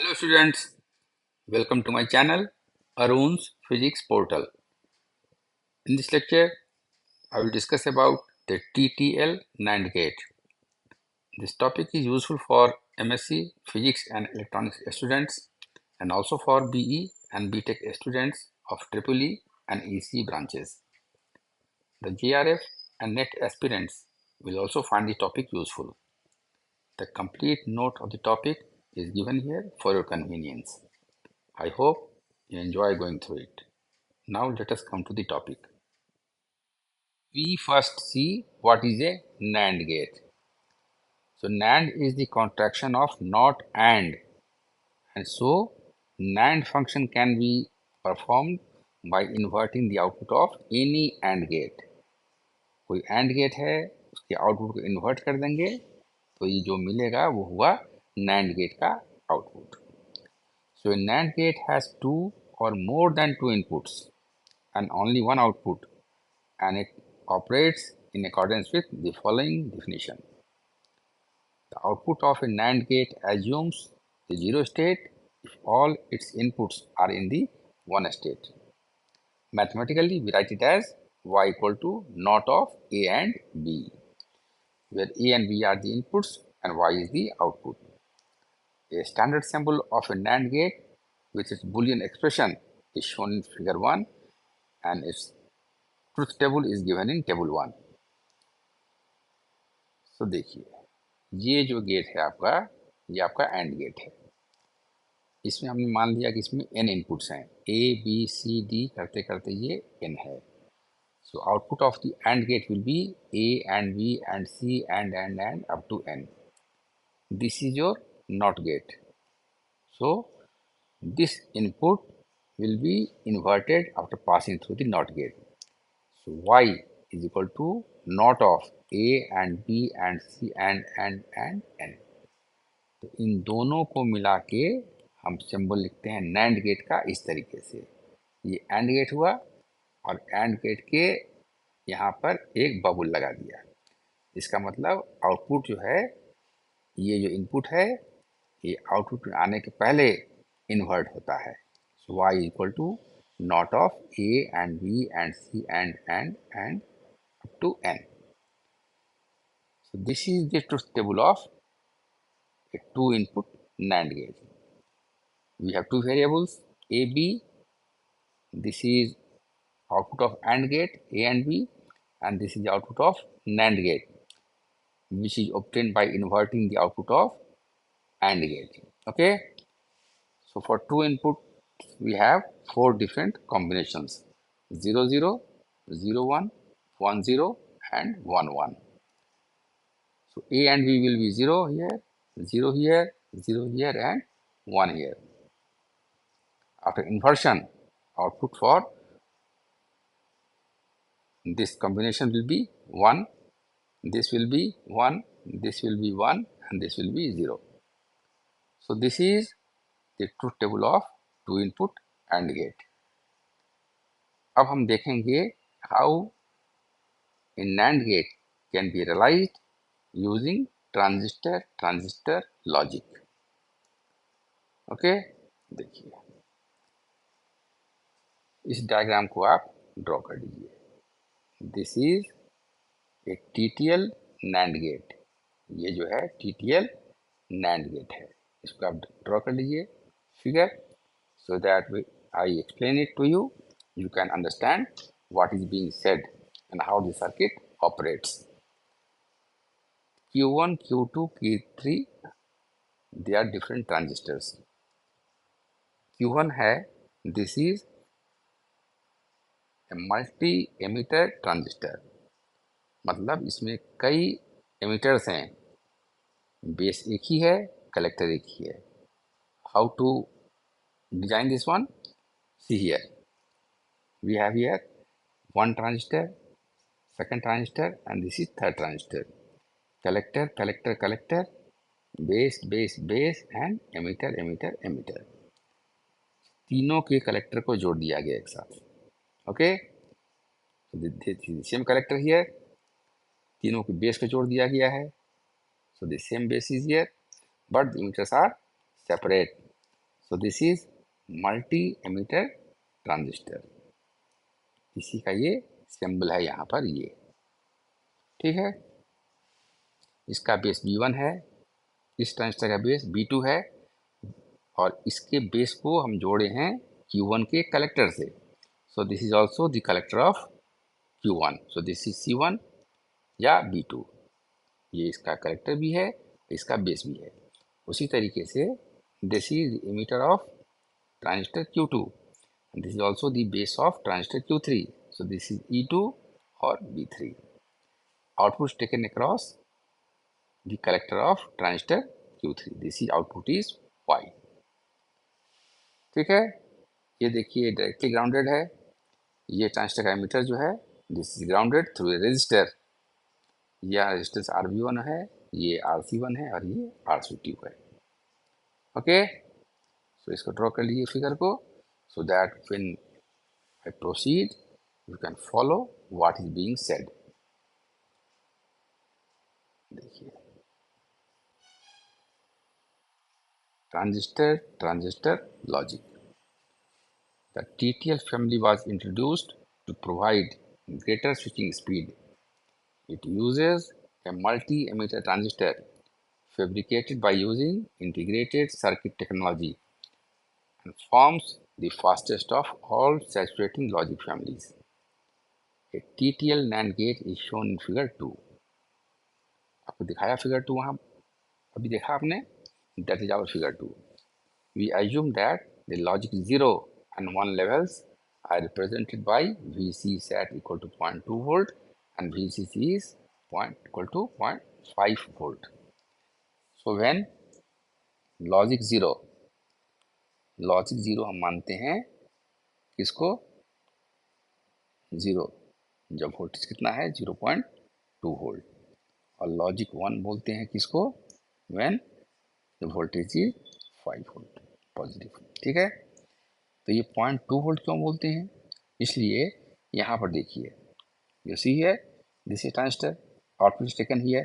Hello students, welcome to my channel Arun's Physics Portal. In this lecture, I will discuss about the TTL NAND gate. This topic is useful for MSc Physics and Electronics students and also for BE and BTech students of EEE and EC branches. The JRF and NET aspirants will also find the topic useful. The complete note of the topic is given here for your convenience. I hope you enjoy going through it. Now let us come to the topic. We first see what is a NAND gate. So NAND is the contraction of not and so NAND function can be performed by inverting the output of any AND gate. कोई AND gate है उसके output को invert कर देंगे तो ये जो मिलेगा वो हुआ NAND gate का output. So a NAND gate has two or more than two inputs and only one output, and it operates in accordance with the following definition. The output of a NAND gate assumes the zero state if all its inputs are in the one state. Mathematically, we write it as y equal to naught of A and B, where A and B are the inputs and y is the output. A standard symbol of a NAND gate with its Boolean expression is shown in figure 1 and its truth table is given in table 1. So देखिए ये जो gate है आपका ये आपका and gate है. इसमें हमने मान लिया कि इसमें n इनपुट्स हैं a b c d करते करते ये n है. So output of the AND gate will be a and b and c and up to n. This is your NOT gate. So this input will be inverted after passing through the NOT gate. So y is equal to naught of a and b and c and n. तो इन दोनों को मिला के हम symbol लिखते हैं NAND gate का इस तरीके से. ये एंड गेट हुआ और एंड गेट के यहाँ पर एक बबल लगा दिया. इसका मतलब आउटपुट जो है ये जो इनपुट है ये आउटपुट में आने के पहले इन्वर्ट होता है. So y equal to not of a and b and c and up to n. So this is the truth table of a two input NAND gate. We have two variables a b. This is output of AND gate a and b, and this is the output of NAND gate, which is obtained by inverting the output of AND gate. Okay, so for two input we have four different combinations: 0 0, 0 1, 1 0 and 1 1. So a and b will be 0 here, 0 here, 0 here and 1 here. After inversion, output for this combination will be 1, this will be 1, this will be 1 and this will be 0. So this is the truth table of two input AND gate. अब हम देखेंगे how a NAND gate can be realized using transistor logic. Okay, देखिए इस diagram को आप draw कर लीजिए. This is a TTL NAND gate. ये जो है TTL NANड गेट है. इसको आप ड्रॉ कर लीजिए figure so that I explain it to you. You can understand what is being said and how the circuit operates. Q1, Q2, Q3, they are different transistors. Q1 है, this is a multi-emitter transistor. मतलब इसमें कई emitters हैं. Base एक ही है, collector एक ही है. How to design this one? See here. We have here one transistor, second transistor, and this is third transistor. Collector, collector, collector, base, base, base, and emitter, emitter, emitter. तीनों के collector को जोड़ दिया गया एक साथ. Okay, same collector here. तीनों के बेस को जोड़ दिया गया है. So the same base is here, but the emitters are separate. So this is multi emitter transistor, इसी का ये सिंबल है यहाँ पर ये, ठीक है। इसका बेस B1 है, इस ट्रांजिस्टर का बेस B2 है, और इसके बेस को हम जोड़े हैं Q1 के कलेक्टर से। सो this is also the collector of Q1, so this is C1 या B2, ये इसका कलेक्टर भी है, इसका बेस भी है। उसी तरीके से this is emitter of transistor Q2, this is also the base of transistor Q3, so this is E2 और B3। Output taken across the collector of transistor Q3, this is output is Y, ठीक है। ये देखिए directly grounded है, ये transistor का emitter जो है this is grounded through a resistor, यह रेजिस्टेंस RB1 है, ये RC1 है और ये RC2 है। ओके, सो इसको ड्रॉ कर लीजिए फिगर को, so that when I proceed you can follow what is being said. देखिए transistor logic, the TTL family was introduced to provide greater switching speed. It uses a multi-emitter transistor fabricated by using integrated circuit technology and forms the fastest of all saturating logic families. A TTL NAND gate is shown in figure 2. आपको दिखाया figure 2 वहाँ अभी देखा आपने, that is our figure 2. We assume that the logic 0 and 1 levels are represented by VC sat equal to 0.2 volt and VCC is equal to 0.5 volt. So when logic 0 हम मानते हैं किसको, 0, जब वोल्टेज कितना है 0.2 वोल्ट, और लॉजिक 1 बोलते हैं किसको, when the voltage is 5 volt positive, ठीक है। तो ये 0.2 वोल्ट क्यों बोलते हैं, इसलिए यहाँ पर देखिए you see here this is transistor, output is taken here,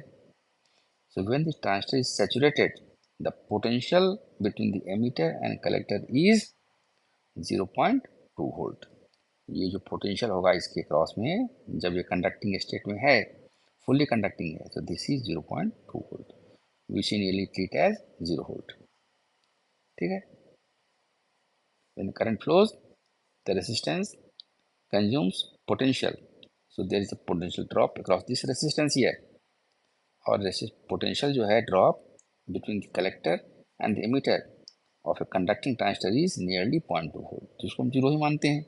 so when the transistor is saturated the potential between the emitter and collector is 0.2 volt. ये जो पोटेंशियल होगा इसके क्रॉस में जब ये कंडक्टिंग स्टेट में है, फुल्ली कंडक्टिंग है, तो this is 0.2 volt, which in really treat as 0 volt, ठीक है। when current flows the resistance consumes potential, so there is a potential drop across this resistance here, और potential जो है drop between the collector and the emitter of a conducting transistor is nearly 0.2 volt, जिसको हम 0 ही मानते हैं,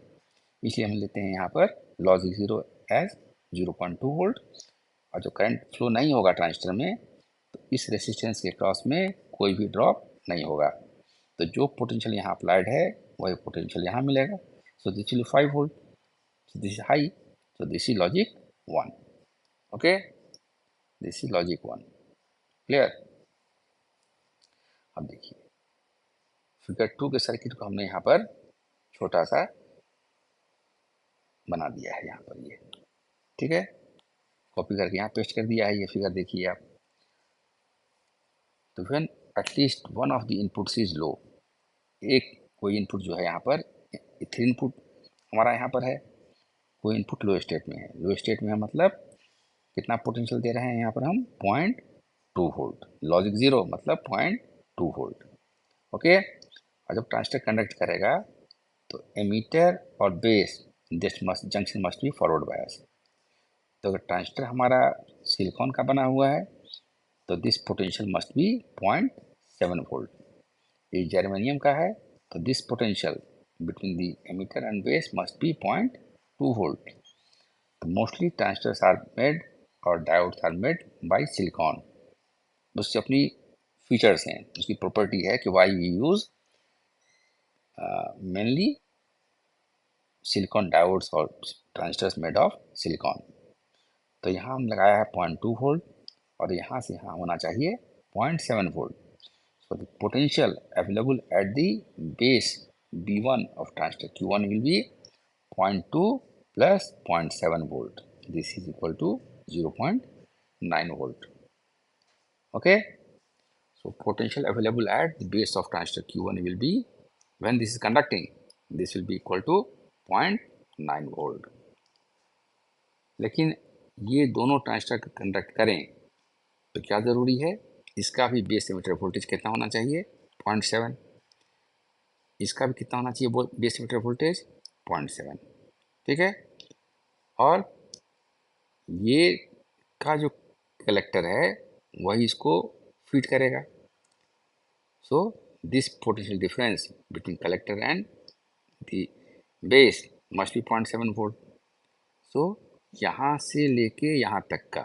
इसलिए हम लेते हैं यहाँ पर लॉजिक 0 एज 0.2 वोल्ट, और जो करंट फ्लो नहीं होगा ट्रांजिस्टर में तो इस रेसिस्टेंस के क्रॉस में कोई भी ड्रॉप नहीं होगा, तो जो पोटेंशियल यहाँ अप्लाइड है वही पोटेंशियल यहाँ मिलेगा, so this will 5 volt, so this is high, so this is logic 1, okay, this is logic 1, clear. अब देखिए फिगर 2 के सर्किट को हमने यहाँ पर छोटा सा बना दिया है यहाँ पर, ये ठीक है, कॉपी करके यहाँ पेस्ट कर दिया है, ये फिगर देखिए आप। तो when at least one of the inputs is low, एक कोई इनपुट जो है यहाँ पर 3 इनपुट हमारा यहाँ पर है, कोई इनपुट लो स्टेट में है, लो स्टेट में है मतलब कितना पोटेंशियल दे रहे हैं यहाँ पर हम 0.2 वोल्ट, लॉजिक 0 मतलब 0.2 वोल्ट, ओके। और जब ट्रांजिस्टर कंडक्ट करेगा तो एमीटर और base this must junction must be forward bias, तो अगर ट्रांजिस्टर हमारा सिलिकॉन का बना हुआ है तो this potential must be 0.7 volt, ये जर्मेनियम का है तो this potential between the emitter and base must be 0.2 volt. तो मोस्टली ट्रांजिस्टर्स आर मेड और diodes are made by silicon, उसकी अपनी फीचर्स हैं, उसकी प्रॉपर्टी है कि why we use mainly silicon diodes और ट्रांजिस्टर्स मेड ऑफ सिलिकॉन। तो यहाँ हम लगाया है 0.2 वोल्ट और यहाँ से यहाँ होना चाहिए 0.7 volt, so the potential available at the base B1 of transistor Q1 will be 0.2 plus 0.7 volt, this is equal to 0.9 volt, okay, so potential available at the base of transistor Q1 will be when this is conducting, this will be equal to 0.9 volt. लेकिन ये दोनों transistor conduct करें तो क्या ज़रूरी है, इसका भी बेस एमिटर वोल्टेज कितना होना चाहिए, 0.7। इसका भी कितना होना चाहिए बेस एमिटर वोल्टेज, 0.7। ठीक है, और ये का जो कलेक्टर है वही इसको फीड करेगा। So this potential difference between collector and the base must be 0.7 volt. So यहाँ से लेके यहाँ तक का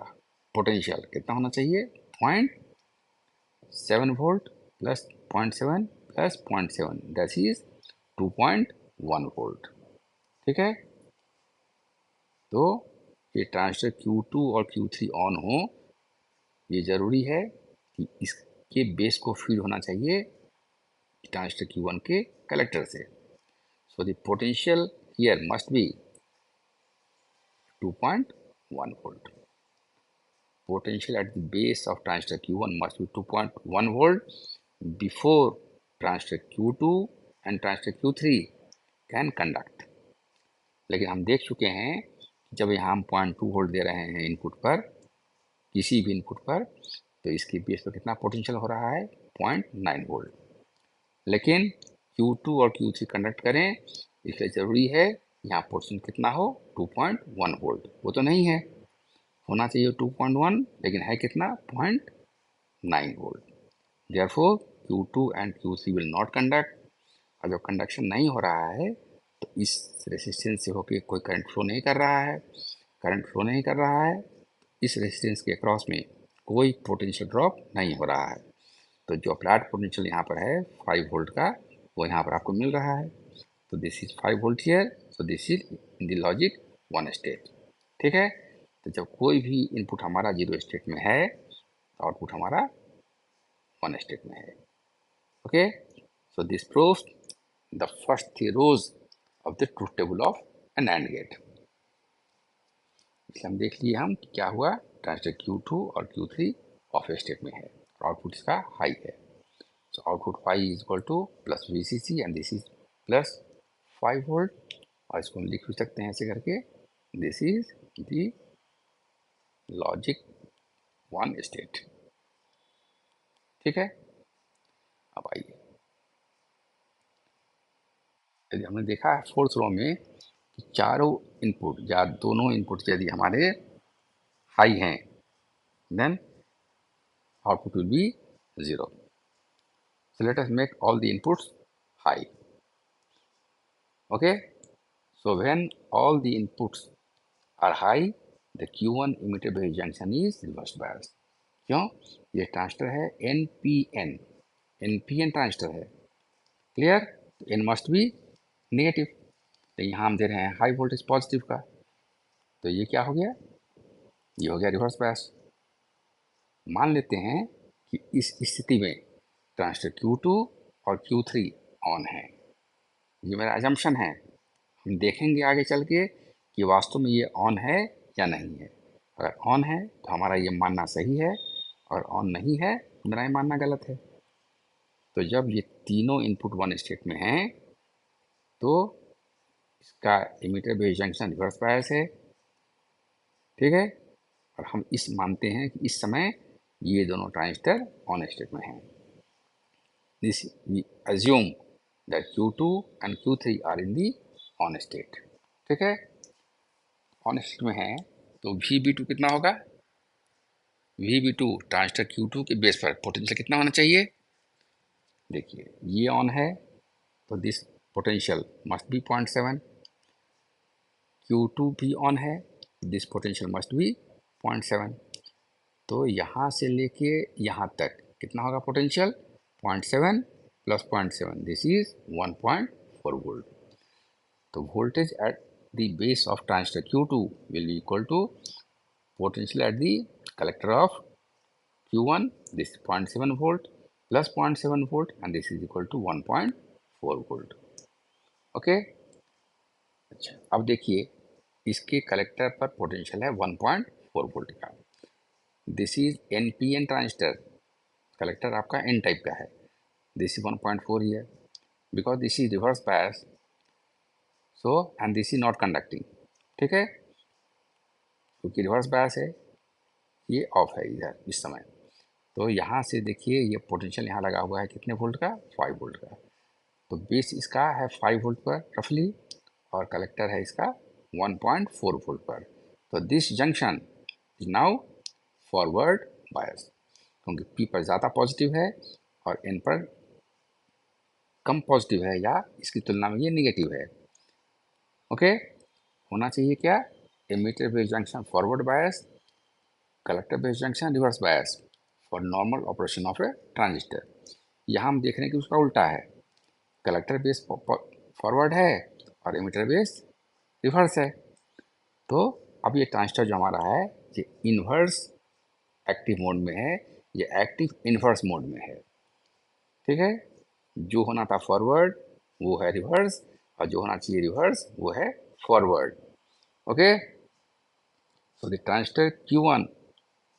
पोटेंशियल कितना होना चाहिए, 0.7 volt plus 0.7 plus 0.7 that is 2.1 volt. ठीक है, तो ये ट्रांजिस्टर Q2 और Q3 ऑन हो, ये ज़रूरी है कि इसके बेस को फीड होना चाहिए ट्रांजिस्टर Q1 के कलेक्टर से। So the potential here must be 2.1 volt. Potential at the base of transistor Q1 must be 2.1 volt before transistor Q2 and transistor Q3 can conduct। लेकिन हम देख चुके हैं जब यहाँ हम 0.2 वोल्ट दे रहे हैं इनपुट पर, किसी भी इनपुट पर, तो इसकी बेस पर कितना पोटेंशियल हो रहा है, 0.9 वोल्ट। लेकिन Q2 और Q3 कंडक्ट करें, इसलिए ज़रूरी है यहाँ पोटेंशियल कितना हो, 2.1 वोल्ट। वो तो नहीं है, होना चाहिए 2.1, लेकिन है कितना, 0.9 volt. Therefore Q2 and Q3 will not conduct. और जब कंडक्शन नहीं हो रहा है तो इस रेसिस्टेंस से होके कोई करंट फ्लो नहीं कर रहा है। करंट फ्लो नहीं कर रहा है, इस रेसिस्टेंस के अक्रॉस में कोई पोटेंशियल ड्रॉप नहीं हो रहा है। तो जो अप्लाइड पोटेंशियल यहाँ पर है 5 वोल्ट का, वो यहाँ पर आपको मिल रहा है। तो this is 5 volt here, so this is in the logic 1 state. ठीक है, तो जब कोई भी इनपुट हमारा 0 स्टेट में है, आउटपुट हमारा 1 स्टेट में है। Okay, so this proves the first 3 rows of the truth table of an AND gate. इसलिए हम देख लिए हम कि क्या हुआ, ट्रांजिस्टर Q2 और Q3 ऑफ स्टेट में है और आउटपुट इसका हाई है। So output phi is equal to plus VCC and this is plus 5 volt. और इसको हम लिख भी सकते हैं ऐसे करके, this is the logic 1 state. ठीक है, अब आइए, यदि हमने देखा है 4th रो में कि चारों इनपुट या दोनों इनपुट यदि हमारे हाई हैं, then output will be 0। So let us make all the inputs high. Okay, so when all the inputs are high, the Q1 emitter base junction is reverse bias। क्यों, ये transistor है NPN transistor है। Clear, N must be negative, तो यहाँ हम दे रहे हैं high voltage positive का, तो ये क्या हो गया, ये हो गया रिवर्स बायस। मान लेते हैं कि इस स्थिति में ट्रांजिस्टर Q2 और Q3 ऑन है, ये मेरा अजम्पशन है। हम देखेंगे आगे चल के कि वास्तव में ये ऑन है या नहीं है। अगर ऑन है तो हमारा ये मानना सही है, और ऑन नहीं है तो मेरा ये मानना गलत है। तो जब ये तीनों इनपुट 1 स्टेट में हैं तो इसका इमिटर बेस जंक्शन रिवर्स बायस है। ठीक है, और हम इस मानते हैं कि इस समय ये दोनों ट्रांजिस्टर ऑन स्टेट में हैं। This we assume that Q2 and Q3 are in the on state. ठीक है, ऑन स्टेट में है तो VB2 कितना होगा, VB2 ट्रांजिस्टर Q2 के बेस पर पोटेंशियल कितना होना चाहिए। देखिए ये ऑन है तो this potential must be 0.7। Q2 भी ऑन है, दिस पोटेंशियल मस्ट बी 0.7। तो यहाँ से लेके यहाँ तक कितना होगा potential, 0.7 plus 0.7, this is 1.4 volt. तो voltage at the base of transistor Q2 will be equal to potential at the collector of Q1, this is 0.7 volt plus 0.7 volt, and this is equal to 1.4 volt। Okay, अच्छा अब देखिए इसके collector पर potential है 1.4 volt का। This is NPN transistor, collector आपका N type का है, this is 1.4 here. Because this is reverse bias, so and this is not conducting, ठीक है, क्योंकि रिवर्स बायस है, ये ऑफ है इधर इस समय। तो यहाँ से देखिए ये पोटेंशियल यहाँ लगा हुआ है कितने वोल्ट का, 5 वोल्ट का। तो बेस इसका है 5 वोल्ट पर रफली, और कलेक्टर है इसका 1.4 वोल्ट पर। तो this junction is now forward bias, क्योंकि पी पर ज़्यादा पॉजिटिव है और एन पर कम पॉजिटिव है, या इसकी तुलना में ये निगेटिव है। ओके, होना चाहिए क्या, emitter base junction forward bias, collector base junction reverse bias for normal operation of a transistor. यहाँ हम देख रहे हैं कि उसका उल्टा है, कलेक्टर बेस फॉरवर्ड है और एमीटर बेस रिवर्स है। तो अब ये ट्रांजिस्टर जो हमारा है ये इन्वर्स एक्टिव मोड में है, ये एक्टिव इन्वर्स मोड में है, ठीक है। जो होना था फॉरवर्ड वो है रिवर्स, और जो होना चाहिए रिवर्स वो है forward. Okay, so the transistor Q1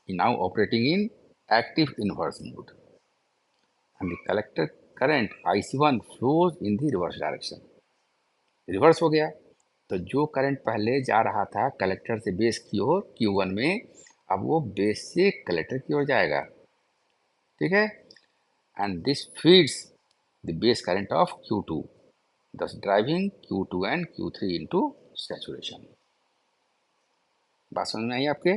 is now operating in active inverse mode, and the collector current IC1 flows in the reverse direction. Reverse हो गया, तो जो करंट पहले जा रहा था कलेक्टर से बेस की ओर Q1 में, अब वो बेस से कलेक्टर की ओर जाएगा, ठीक है, and this feeds the base current of Q2, thus driving Q2 and Q3 into saturation। बात समझ में आई आपके,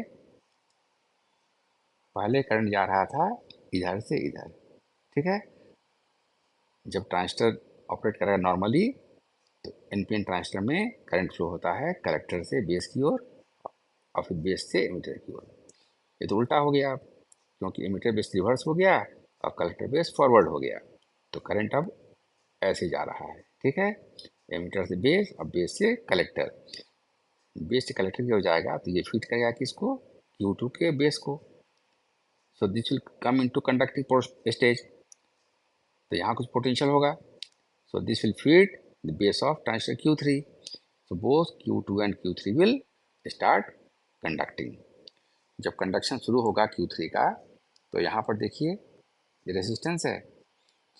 पहले करंट जा रहा था इधर से इधर, ठीक है। जब ट्रांजिस्टर ऑपरेट करेगा नॉर्मली, तो एनपीएन ट्रांजिस्टर में करंट फ्लो होता है कलेक्टर से बेस की ओर और फिर बेस से एमिटर की ओर। ये तो उल्टा हो गया अब, क्योंकि एमिटर बेस रिवर्स हो गया और कलेक्टर बेस फॉरवर्ड हो गया, तो करंट अब ऐसे जा रहा है, ठीक है, एमिटर से बेस और बेस से कलेक्टर, बेस से कलेक्टर की ओर जाएगा, तो ये फिट करेगा किसको, Q2 के बेस को। So this will come into conducting stage, तो यहाँ कुछ पोटेंशियल होगा, so this will feed the base of transistor Q3, so both Q2 and Q3 will start conducting। जब कंडक्शन शुरू होगा Q3 का, तो यहाँ पर देखिए ये रेजिस्टेंस है,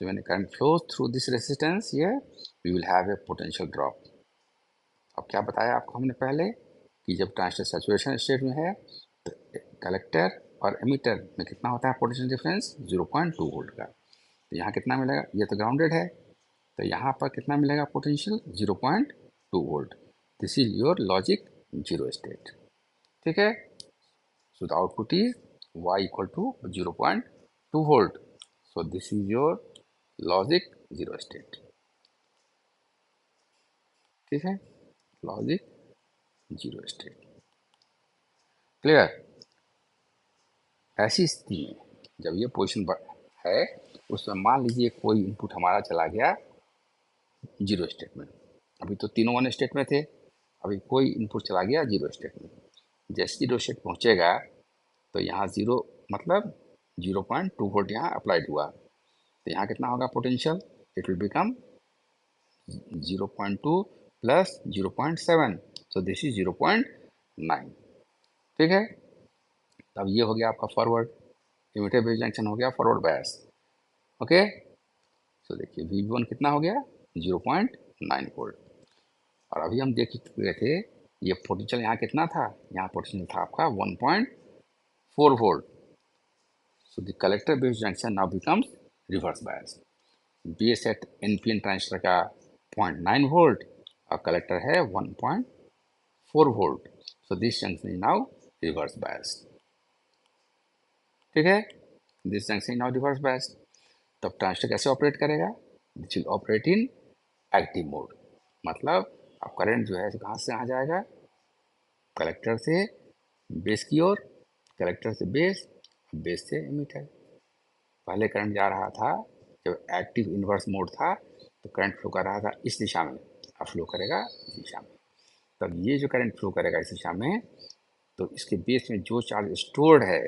so when current flows through this resistance here we will have a potential drop। अब क्या बताया आपको हमने पहले कि जब ट्रांजिस्टर सैचुरेशन स्टेट में है तो कलेक्टर और एमिटर में कितना होता है पोटेंशियल डिफरेंस, 0.2 वोल्ट का। तो यहाँ कितना मिलेगा, ये तो ग्राउंडेड है, तो यहाँ पर कितना मिलेगा potential, 0.2 volt. This is your logic zero state, ठीक है। So the output is y equal to 0.2 volt, so this is your logic zero state, ठीक है, लॉजिक जीरो स्टेट, क्लियर। ऐसी स्थिति में जब ये पोजिशन है, उसमें मान लीजिए कोई इनपुट हमारा चला गया जीरो स्टेट में, अभी तो तीनों वन स्टेट में थे, अभी कोई इनपुट चला गया जीरो स्टेट में। जैसे जीरो स्टेट पहुंचेगा तो यहाँ जीरो मतलब 0.2 वोल्ट यहाँ अप्लाइड हुआ, तो यहाँ कितना होगा potential, it will become 0.2 plus 0.7, so this is 0.9, ठीक है। तब ये हो गया आपका फॉरवर्ड इमिटर बेस जंक्शन, हो गया फॉरवर्ड बायस। ओके, सो देखिए V1 कितना हो गया, 0.9 वोल्ट, और अभी हम देख रहे थे ये पोटेंशियल यहाँ कितना था, यहाँ पोटेंशियल था आपका 1.4 volt. So the collector base junction now becomes reverse bias, base at NPN transistor का 0.9 वोल्ट और कलेक्टर है 1.4 volt, so this junction is now reverse bias, ठीक है, this junction is now reverse bias. तब transistor कैसे operate करेगा, this will operate in active mode, मतलब अब करंट जो है कहाँ से कहाँ जाएगा, कलेक्टर से बेस की ओर, कलेक्टर से बेस, बेस से एमिटर। पहले करंट जा रहा था जब एक्टिव इन्वर्स मोड था तो करंट फ्लो कर रहा था इस दिशा में, अब फ्लो करेगा इस दिशा में। तब ये जो करंट फ्लो करेगा इस दिशा में, तो इसके बेस में जो चार्ज स्टोर्ड है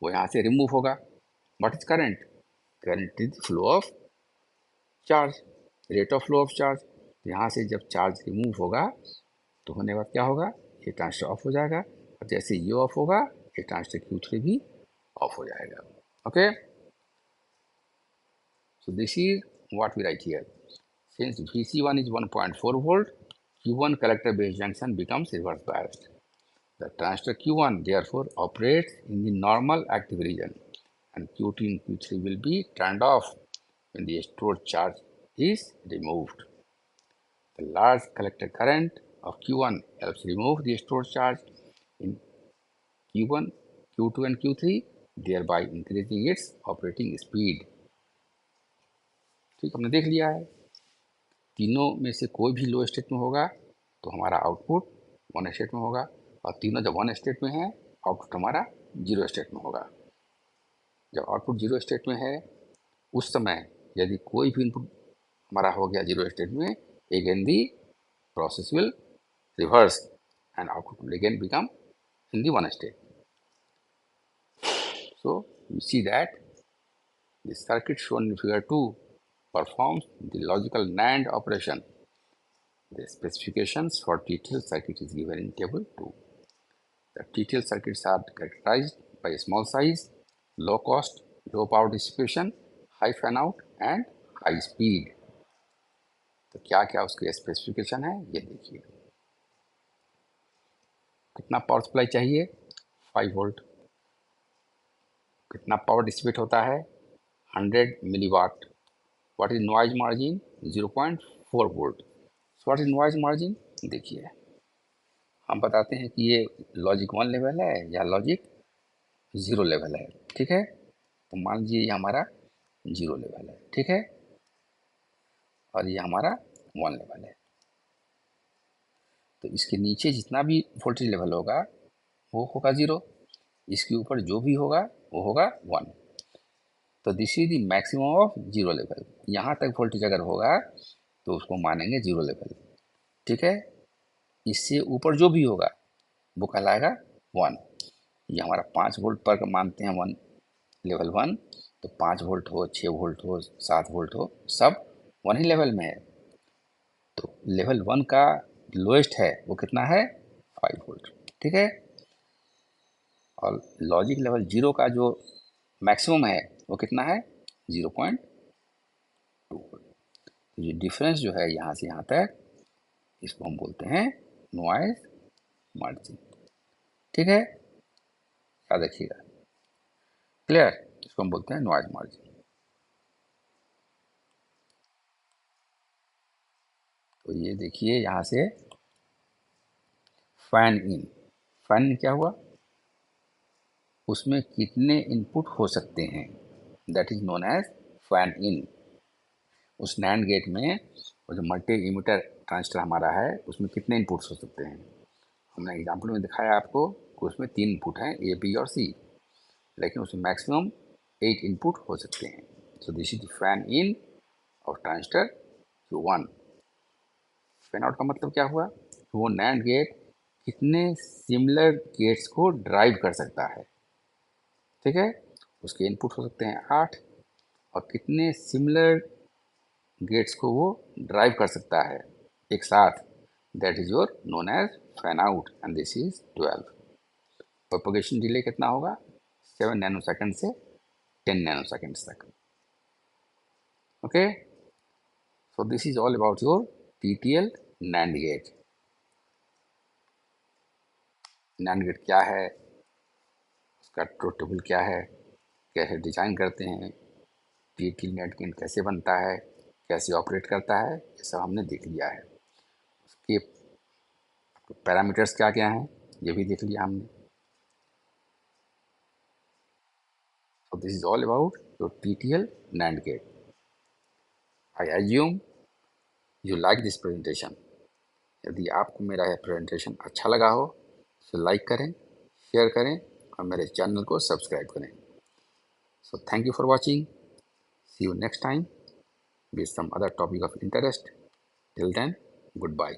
वो यहाँ से रिमूव होगा। What is current, current is flow of charge, rate of flow of charge. यहाँ से जब चार्ज रिमूव होगा तो होने बाद क्या होगा, ये ट्रांजिस्टर ऑफ हो जाएगा, और जैसे ये ऑफ होगा ये ट्रांजिस्टर Q3 भी ऑफ हो जाएगा। Okay, so this is what we write here, Since VC1 is 1.4 volt, Q1 collector base junction becomes reverse biased. The transistor Q1 therefore operates in the normal active region, and Q2 and Q3 will be turned off when the stored charge is removed. The large collector current of Q1 helps remove the stored charge in Q1, Q2 and Q3, thereby increasing its operating speed. ठीक, हमने देख लिया है तीनों में से कोई भी लो स्टेट में होगा तो हमारा आउटपुट वन स्टेट में होगा, और तीनों जब वन स्टेट में है आउटपुट हमारा जीरो स्टेट में होगा। जब आउटपुट जीरो स्टेट में है उस समय यदि कोई भी इनपुट हमारा हो गया जीरो स्टेट में, again the process will reverse and output will again become in the one state. So we see that the circuit shown in figure 2 performs the logical NAND operation. The specifications for TTL circuit is given in table 2. The TTL circuits are characterized by small size, low cost, low power dissipation, high fan out and high speed. तो क्या क्या उसके specification है ये देखिए। कितना power supply चाहिए 5 volt. कितना पावर डिसिपेट होता है 100 milliwatt. What is noise margin 0.4 volt. What is noise margin देखिए, हम बताते हैं कि ये लॉजिक 1 लेवल है या लॉजिक 0 लेवल है। ठीक है, तो मान लीजिए ये हमारा 0 लेवल है, ठीक है, और ये हमारा 1 लेवल है। तो इसके नीचे जितना भी वोल्टेज लेवल होगा वो होगा 0, इसके ऊपर जो भी होगा वो होगा 1। तो this is the maximum of 0 level. यहाँ तक वोल्टेज अगर होगा तो उसको मानेंगे 0 लेवल, ठीक है। इससे ऊपर जो भी होगा वो कहलाएगा 1। ये हमारा 5 वोल्ट पर मानते हैं 1 लेवल 1, तो 5 वोल्ट हो 6 वोल्ट हो 7 वोल्ट हो सब 1 ही लेवल में है। तो लेवल 1 का लोएस्ट है वो कितना है 5 वोल्ट, ठीक है। और लॉजिक लेवल 0 का जो मैक्सिमम है वो कितना है 0.2 वोल्ट। तो ये डिफरेंस जो है यहाँ से यहाँ तक इसको हम बोलते हैं नॉइज मार्जिन, ठीक है, याद रखिएगा। क्लियर, इसको हम बोलते हैं नॉइज मार्जिन। तो ये देखिए यहाँ से फैन इन क्या हुआ, उसमें कितने इनपुट हो सकते हैं that is known as fan in. उस नैंड गेट में वो जो मल्टी इमीटर ट्रांजिस्टर हमारा है उसमें कितने इनपुट्स हो सकते हैं। हमने एग्जांपल में दिखाया आपको कि उसमें 3 इनपुट हैं ए बी और सी, लेकिन उसमें मैक्सिमम 8 इनपुट हो सकते हैं। सो दिस इज फैन इन और ट्रांजिस्टर Q1। फैन आउट का मतलब क्या हुआ, वो नैंड गेट कितने सिमिलर गेट्स को ड्राइव कर सकता है, ठीक है। उसके इनपुट हो सकते हैं 8 और कितने सिमिलर गेट्स को वो ड्राइव कर सकता है एक साथ, that is your known as fan out and this is 12। Propagation delay कितना होगा 7 नैनो सेकेंड से 10 नैनो सेकेंड्स तक। Okay, so this is all about your TTL NAND gate. NAND gate क्या है, उसका ट्रुथ टेबल क्या है, कैसे डिजाइन करते हैं, TTL NAND गेट कैसे बनता है, कैसे ऑपरेट करता है, ये सब हमने देख लिया है। उसके पैरामीटर्स क्या क्या हैं ये भी देख लिया हमने। So this is all about your TTL NAND gate. I assume you like this presentation. यदि आपको मेरा यह प्रेजेंटेशन अच्छा लगा हो तो लाइक करें, शेयर करें और मेरे चैनल को सब्सक्राइब करें। So thank you for watching. See you next time with some other topic of interest. Till then, goodbye.